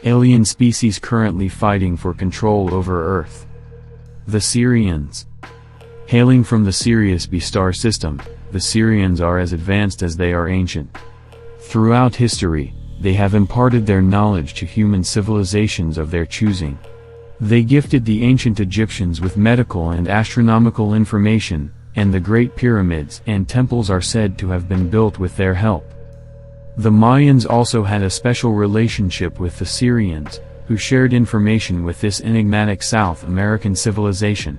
Alien species currently fighting for control over Earth. The Sirians. Hailing from the Sirius B star system, the Sirians are as advanced as they are ancient. Throughout history, they have imparted their knowledge to human civilizations of their choosing. They gifted the ancient Egyptians with medical and astronomical information, and the great pyramids and temples are said to have been built with their help. The Mayans also had a special relationship with the Sirians, who shared information with this enigmatic South American civilization.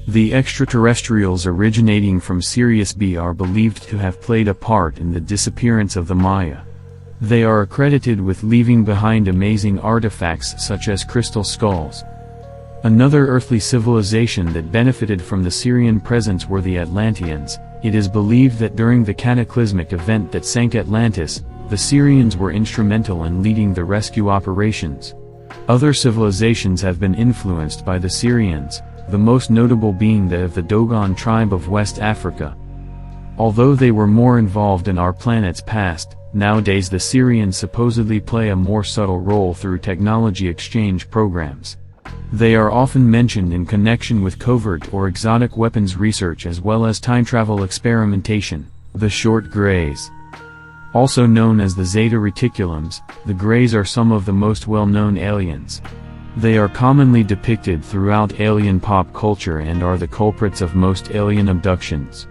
The extraterrestrials originating from Sirius B are believed to have played a part in the disappearance of the Maya. They are accredited with leaving behind amazing artifacts such as crystal skulls. Another earthly civilization that benefited from the Sirian presence were the Atlanteans. It is believed that during the cataclysmic event that sank Atlantis, the Sirians were instrumental in leading the rescue operations. Other civilizations have been influenced by the Sirians, the most notable being that of the Dogon tribe of West Africa. Although they were more involved in our planet's past, nowadays the Sirians supposedly play a more subtle role through technology exchange programs. They are often mentioned in connection with covert or exotic weapons research as well as time travel experimentation. The Short Greys. Also known as the Zeta Reticulums, the Greys are some of the most well-known aliens. They are commonly depicted throughout alien pop culture and are the culprits of most alien abductions.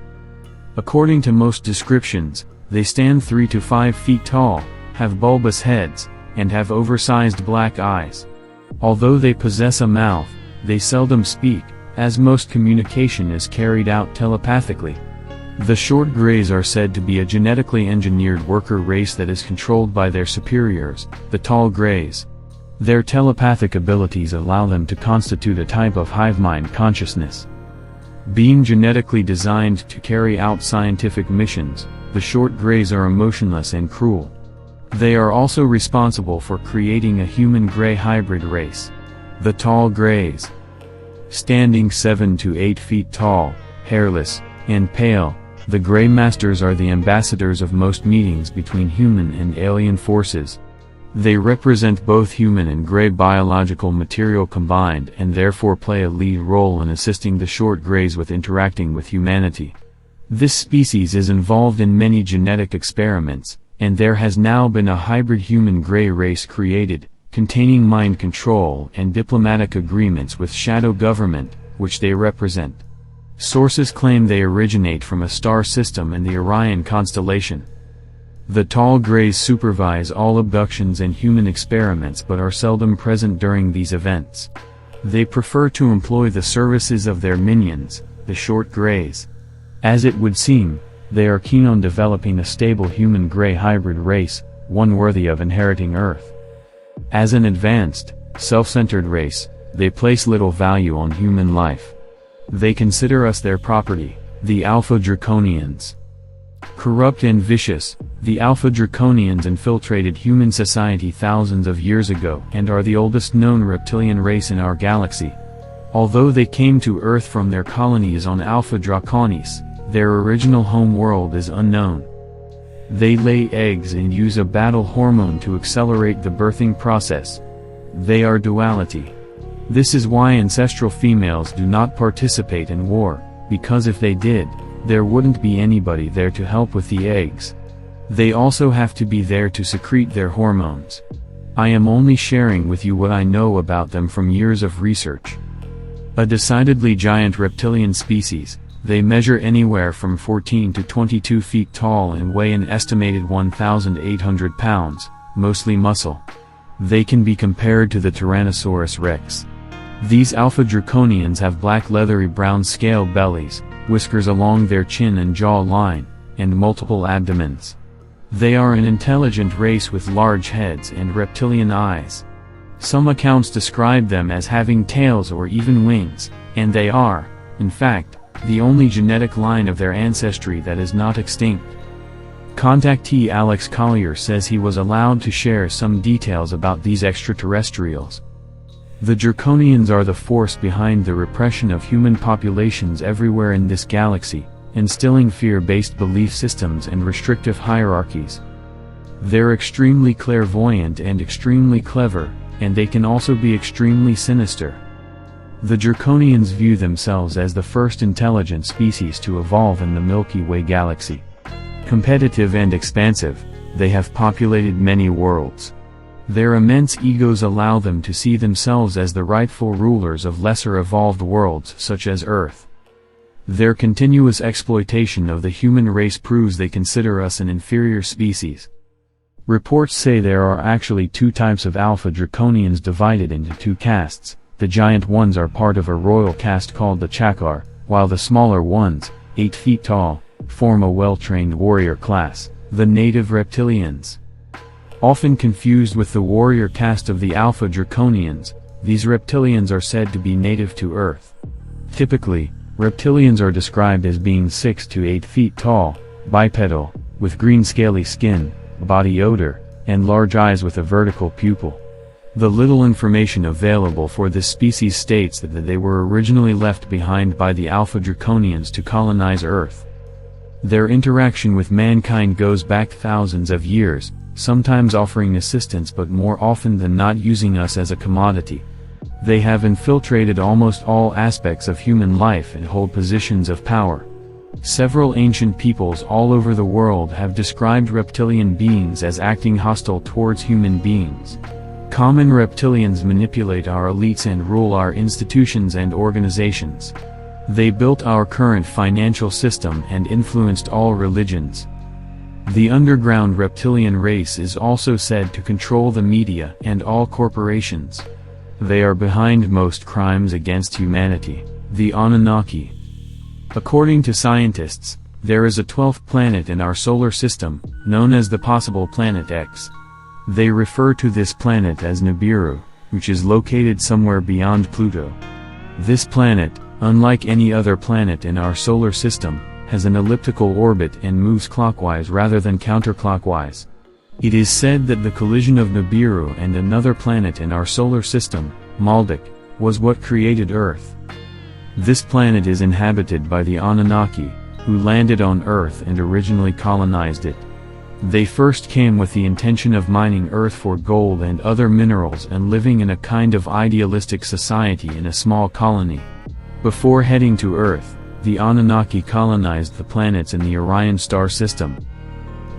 According to most descriptions, they stand 3 to 5 feet tall, have bulbous heads, and have oversized black eyes. Although they possess a mouth, they seldom speak, as most communication is carried out telepathically. The Short Greys are said to be a genetically engineered worker race that is controlled by their superiors, the Tall Greys. Their telepathic abilities allow them to constitute a type of hive mind consciousness. Being genetically designed to carry out scientific missions, the Short Greys are emotionless and cruel. They are also responsible for creating a human-gray hybrid race. The Tall Greys. Standing 7 to 8 feet tall, hairless, and pale, the Grey Masters are the ambassadors of most meetings between human and alien forces. They represent both human and gray biological material combined and therefore play a lead role in assisting the Short Greys with interacting with humanity. This species is involved in many genetic experiments, and there has now been a hybrid human-gray race created, containing mind control and diplomatic agreements with shadow government, which they represent. Sources claim they originate from a star system in the Orion constellation. The Tall Greys supervise all abductions and human experiments but are seldom present during these events. They prefer to employ the services of their minions, the Short Greys. As it would seem, they are keen on developing a stable human-gray hybrid race, one worthy of inheriting Earth. As an advanced, self-centered race, they place little value on human life. They consider us their property, the Alpha-Draconians. Corrupt and vicious, the Alpha-Draconians infiltrated human society thousands of years ago and are the oldest known reptilian race in our galaxy. Although they came to Earth from their colonies on Alpha-Draconis, their original home world is unknown. They lay eggs and use a battle hormone to accelerate the birthing process. They are duality. This is why ancestral females do not participate in war, because if they did, there wouldn't be anybody there to help with the eggs. They also have to be there to secrete their hormones. I am only sharing with you what I know about them from years of research. A decidedly giant reptilian species, they measure anywhere from 14 to 22 feet tall and weigh an estimated 1,800 pounds, mostly muscle. They can be compared to the Tyrannosaurus rex. These Alpha-Draconians have black leathery brown scale bellies, whiskers along their chin and jaw line, and multiple abdomens. They are an intelligent race with large heads and reptilian eyes. Some accounts describe them as having tails or even wings, and they are, in fact, the only genetic line of their ancestry that is not extinct. Contactee Alex Collier says he was allowed to share some details about these extraterrestrials. The Draconians are the force behind the repression of human populations everywhere in this galaxy, instilling fear-based belief systems and restrictive hierarchies. They're extremely clairvoyant and extremely clever, and they can also be extremely sinister. The Draconians view themselves as the first intelligent species to evolve in the Milky Way galaxy. Competitive and expansive, they have populated many worlds. Their immense egos allow them to see themselves as the rightful rulers of lesser evolved worlds such as Earth. Their continuous exploitation of the human race proves they consider us an inferior species. Reports say there are actually two types of Alpha-Draconians divided into two castes. The giant ones are part of a royal caste called the Chakar, while the smaller ones, 8 feet tall, form a well-trained warrior class, the native reptilians. Often confused with the warrior caste of the Alpha-Draconians, these reptilians are said to be native to Earth. Typically, reptilians are described as being 6 to 8 feet tall, bipedal, with green scaly skin, body odor, and large eyes with a vertical pupil. The little information available for this species states that they were originally left behind by the Alpha-Draconians to colonize Earth. Their interaction with mankind goes back thousands of years, sometimes offering assistance but more often than not using us as a commodity. They have infiltrated almost all aspects of human life and hold positions of power. Several ancient peoples all over the world have described reptilian beings as acting hostile towards human beings. Common reptilians manipulate our elites and rule our institutions and organizations. They built our current financial system and influenced all religions. The underground reptilian race is also said to control the media and all corporations. They are behind most crimes against humanity, the Anunnaki. According to scientists, there is a 12th planet in our solar system, known as the possible planet X. They refer to this planet as Nibiru, which is located somewhere beyond Pluto. This planet, unlike any other planet in our solar system, has an elliptical orbit and moves clockwise rather than counterclockwise. It is said that the collision of Nibiru and another planet in our solar system, Maldek, was what created Earth. This planet is inhabited by the Anunnaki, who landed on Earth and originally colonized it. They first came with the intention of mining Earth for gold and other minerals and living in a kind of idealistic society in a small colony. Before heading to Earth, the Anunnaki colonized the planets in the Orion star system.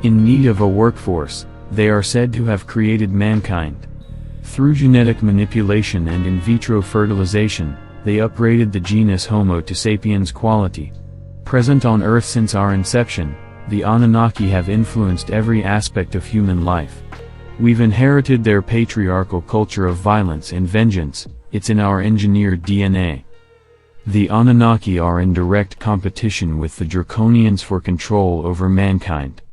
In need of a workforce, they are said to have created mankind. Through genetic manipulation and in vitro fertilization, they upgraded the genus Homo to sapiens quality. Present on Earth since our inception, the Anunnaki have influenced every aspect of human life. We've inherited their patriarchal culture of violence and vengeance, it's in our engineered DNA. The Anunnaki are in direct competition with the Draconians for control over mankind.